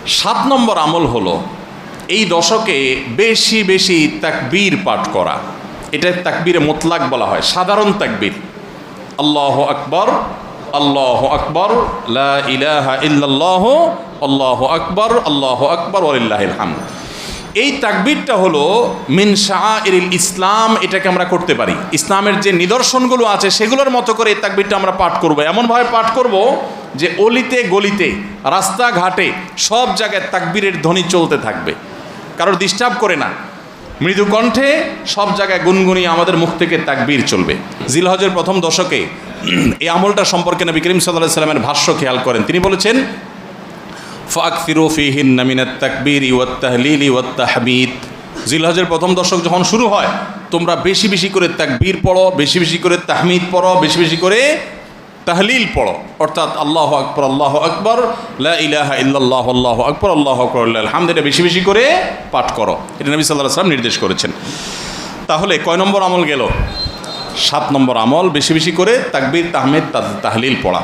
7 নম্বর আমল হলো এই দশকে বেশি বেশি তাকবীর পাঠ করা। এটা তাকবীরে মুতলাক বলা হয়, সাধারণ তাকবীর। আল্লাহু আকবার, আল্লাহু আকবার, লা ইলাহা ইল্লাল্লাহু, আল্লাহু আকবার, আল্লাহু আকবার, ওয়ালিল্লাহিল হামদ। এই তাকবীরটা হলো মিন শাআইরিল ইসলাম। এটাকে আমরা করতে পারি, ইসলামের যে নিদর্শনগুলো আছে সেগুলোর মতো করে এই তাকবীরটা আমরা পাঠ করব। এমনভাবে পাঠ করব যে অলিতে গলিতে, রাস্তাঘাটে, সব জায়গায় তাকবীরের ধ্বনি চলতে থাকবে, কারোর ডিস্টার্ব করে না। মৃদু কণ্ঠে সব জায়গায় গুনগুনিয়ে আমাদের মুখ থেকে তাকবীর চলবে। জিলহজের প্রথম দশকে এই আমলটা সম্পর্কে নবী করিম সাল্লাল্লাহু আলাইহি সাল্লামের ভাষ্য খেয়াল করেন। তিনি বলেছেন, ফাকসিরু ফীহিন্না মিনাত তাকবীরি ওয়াত তাহলিলি ওয়াত তাহমিদ। জিলহজের প্রথম দশক যখন শুরু হয়, তোমরা বেশি বেশি করে তাকবীর পড়ো, বেশি বেশি করে তাহমিদ পড়ো, বেশি বেশি করে তাহলিল পড়ো, অর্থাৎ আল্লাহু আকবার, আল্লাহু আকবার, লা ইলাহা ইল্লাল্লাহু, আল্লাহু আকবার, আল্লাহু আকবার, লিল্লাহিল হামদ। এটা বেশি বেশি করে পাঠ করো। এটা নবী সাল্লাল্লাহু আলাইহি সাল্লাম নির্দেশ করেছেন। তাহলে কয় নম্বর আমল গেল? 7 নম্বর আমল, বেশি বেশি করে তাকবীর, তাহমিদ, তাহলিল পড়া।